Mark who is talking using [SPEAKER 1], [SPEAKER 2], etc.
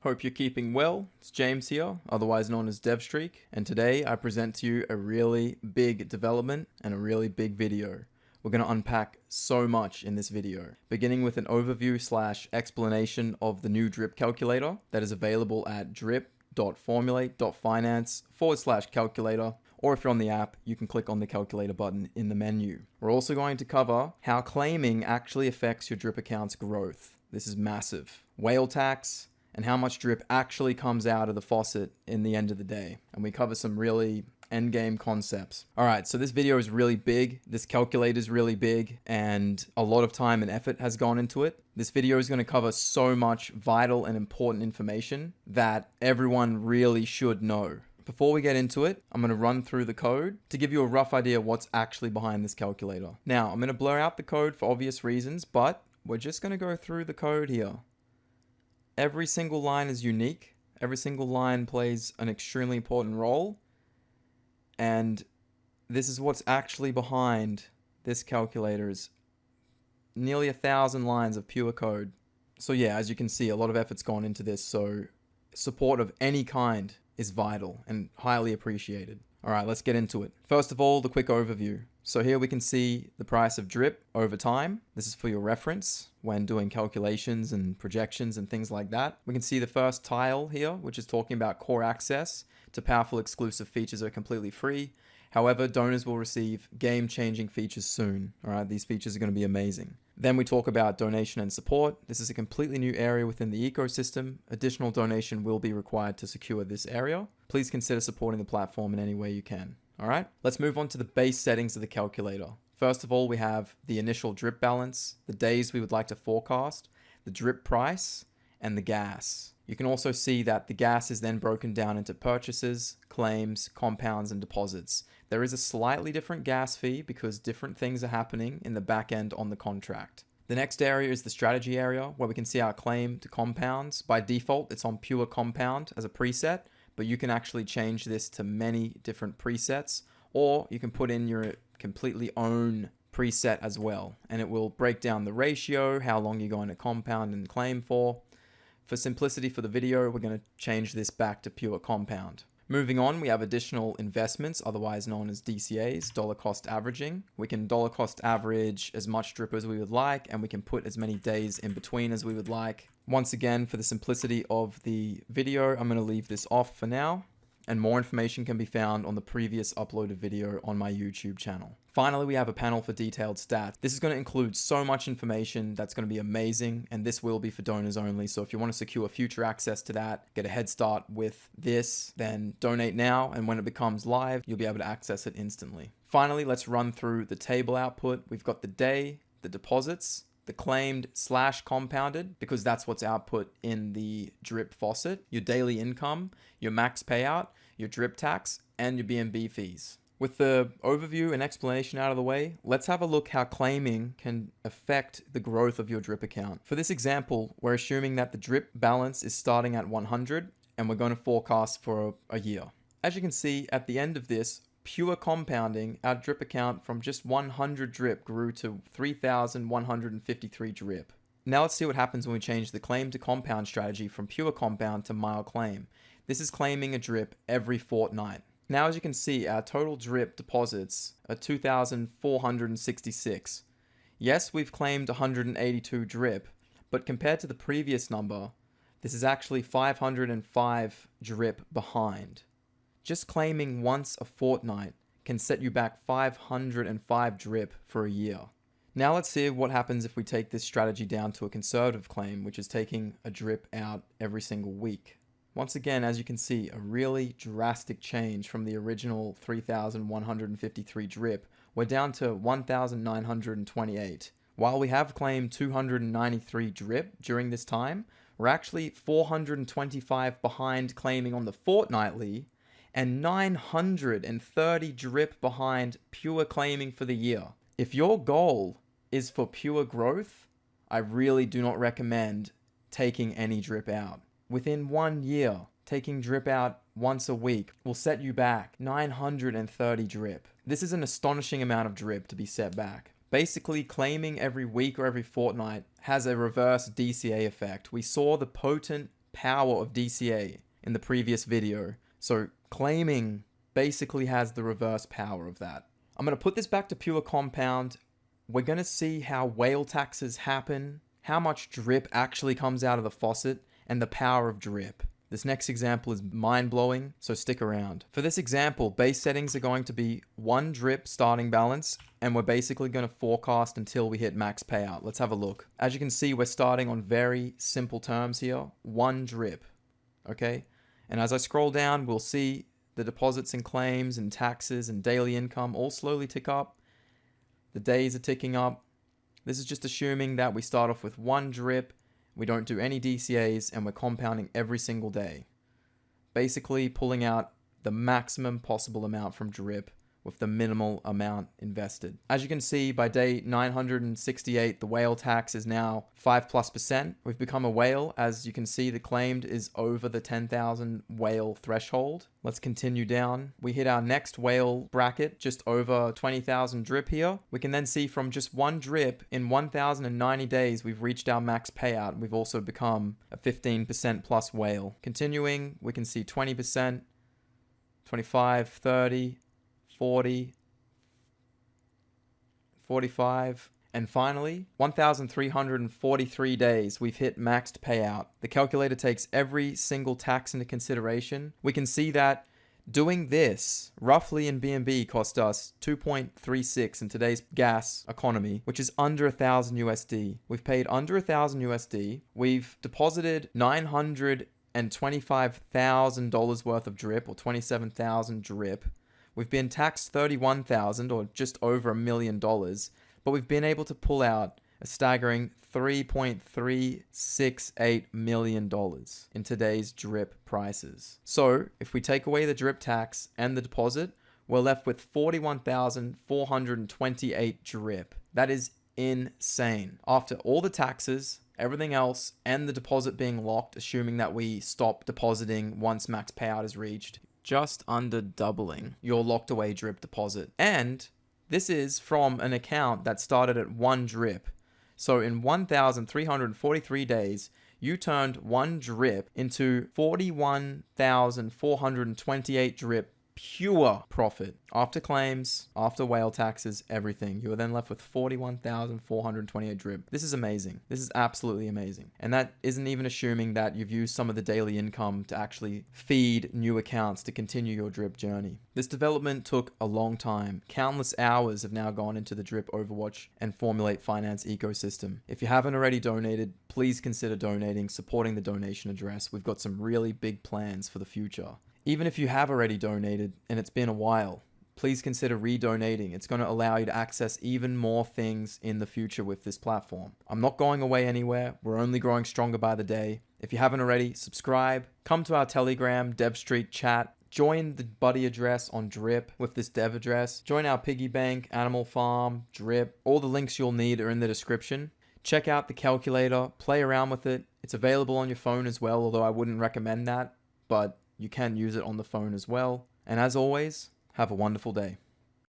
[SPEAKER 1] Hope you're keeping well. It's James here, otherwise known as DevStreak, and today I present to you a really big development and a really big video. We're going to unpack so much in this video, beginning with an overview / explanation of the new drip calculator that is available at drip.formulate.finance/calculator, or if you're on the app, you can click on the calculator button in the menu. We're also going to cover how claiming actually affects your drip account's growth. This is massive. Whale tax, and how much drip actually comes out of the faucet in the end of the day. And we cover some really endgame concepts. All right, so this video is really big. This calculator is really big, and a lot of time and effort has gone into it. This video is going to cover so much vital and important information that everyone really should know. Before we get into it, I'm going to run through the code to give you a rough idea of what's actually behind this calculator. Now, I'm going to blur out the code for obvious reasons, but we're just going to go through the code here. Every single line is unique. Every single line plays an extremely important role. And this is what's actually behind this calculator, is nearly 1,000 lines of pure code. So yeah, as you can see, a lot of effort's gone into this. So support of any kind is vital and highly appreciated. All right, let's get into it. First of all, the quick overview. So here we can see the price of drip over time. This is for your reference when doing calculations and projections and things like that. We can see the first tile here, which is talking about core access to powerful exclusive features are completely free. However, donors will receive game-changing features soon. All right, these features are going to be amazing. Then we talk about donation and support. This is a completely new area within the ecosystem. Additional donation will be required to secure this area. Please consider supporting the platform in any way you can. All right, let's move on to the base settings of the calculator. First of all, we have the initial drip balance, the days we would like to forecast, the drip price, and the gas. You can also see that the gas is then broken down into purchases, claims, compounds, and deposits. There is a slightly different gas fee because different things are happening in the back end on the contract. The next area is the strategy area, where we can see our claim to compounds. By default, it's on pure compound as a preset, but you can actually change this to many different presets, or you can put in your completely own preset as well, and it will break down the ratio, how long you're going to compound and claim for. For simplicity for the video, we're going to change this back to pure compound. Moving on, we have additional investments, otherwise known as DCAs, dollar cost averaging. We can dollar cost average as much drip as we would like, and we can put as many days in between as we would like. Once again, for the simplicity of the video, I'm going to leave this off for now, and more information can be found on the previous uploaded video on my YouTube channel. Finally, we have a panel for detailed stats. This is going to include so much information that's going to be amazing, and this will be for donors only. So if you want to secure future access to that, get a head start with this, then donate now, and when it becomes live, you'll be able to access it instantly. Finally, let's run through the table output. We've got the day, the deposits, the claimed / compounded, because that's what's output in the drip faucet, your daily income, your max payout, your drip tax, and your BNB fees. With the overview and explanation out of the way, let's have a look how claiming can affect the growth of your drip account. For this example, we're assuming that the drip balance is starting at 100, and we're going to forecast for a year. As you can see, at the end of this, pure compounding, our drip account from just 100 drip grew to 3,153 drip. Now let's see what happens when we change the claim to compound strategy from pure compound to mild claim. This is claiming a drip every fortnight. Now as you can see, our total drip deposits are 2,466. Yes, we've claimed 182 drip, but compared to the previous number, this is actually 505 drip behind. Just claiming once a fortnight can set you back 505 drip for a year. Now let's see what happens if we take this strategy down to a conservative claim, which is taking a drip out every single week. Once again, as you can see, a really drastic change from the original 3,153 drip. We're down to 1,928. While we have claimed 293 drip during this time, we're actually 425 behind claiming on the fortnightly, and 930 drip behind pure claiming for the year. If your goal is for pure growth, I really do not recommend taking any drip out. Within 1 year, taking drip out once a week will set you back 930 drip. This is an astonishing amount of drip to be set back. Basically, claiming every week or every fortnight has a reverse DCA effect. We saw the potent power of DCA in the previous video. So claiming basically has the reverse power of that. I'm going to put this back to pure compound. We're going to see how whale taxes happen, how much drip actually comes out of the faucet, and the power of drip. This next example is mind-blowing, so stick around. For this example, base settings are going to be 1 drip starting balance, and we're basically going to forecast until we hit max payout. Let's have a look. As you can see, we're starting on very simple terms here. 1 drip, okay? And as I scroll down, we'll see the deposits and claims and taxes and daily income all slowly tick up. The days are ticking up. This is just assuming that we start off with 1 drip, we don't do any DCAs, and we're compounding every single day. Basically pulling out the maximum possible amount from drip with the minimal amount invested. As you can see, by day 968, the whale tax is now 5+%. We've become a whale. As you can see, the claimed is over the 10,000 whale threshold. Let's continue down. We hit our next whale bracket, just over 20,000 drip here. We can then see from just 1 drip in 1,090 days, we've reached our max payout. We've also become a 15% plus whale. Continuing, we can see 20%, 25, 30, 40, 45, and finally, 1,343 days, we've hit maxed payout. The calculator takes every single tax into consideration. We can see that doing this roughly in BNB cost us 2.36 in today's gas economy, which is under 1,000 USD. We've paid under 1,000 USD. We've deposited $925,000 worth of drip, or 27,000 drip. We've been taxed $31,000, or just over $1 million, but we've been able to pull out a staggering $3.368 million in today's drip prices. So if we take away the drip tax and the deposit, we're left with 41,428 drip. That is insane. After all the taxes, everything else, and the deposit being locked, assuming that we stop depositing once max payout is reached, just under doubling your locked away drip deposit. And this is from an account that started at 1 drip. So in 1,343 days, you turned 1 drip into 41,428 drip pure profit. After claims, after whale taxes, everything. You are then left with 41,428 drip. This is amazing. This is absolutely amazing. And that isn't even assuming that you've used some of the daily income to actually feed new accounts to continue your drip journey. This development took a long time. Countless hours have now gone into the drip Overwatch and Formulate Finance ecosystem. If you haven't already donated, please consider donating, supporting the donation address. We've got some really big plans for the future. Even if you have already donated and it's been a while, please consider redonating. It's going to allow you to access even more things in the future with this platform. I'm not going away anywhere. We're only growing stronger by the day. If you haven't already, subscribe, come to our Telegram, DevStreak chat, join the buddy address on Drip with this dev address, join our piggy bank, animal farm, Drip. All the links you'll need are in the description. Check out the calculator, play around with it. It's available on your phone as well, although I wouldn't recommend that, but you can use it on the phone as well. And as always, have a wonderful day.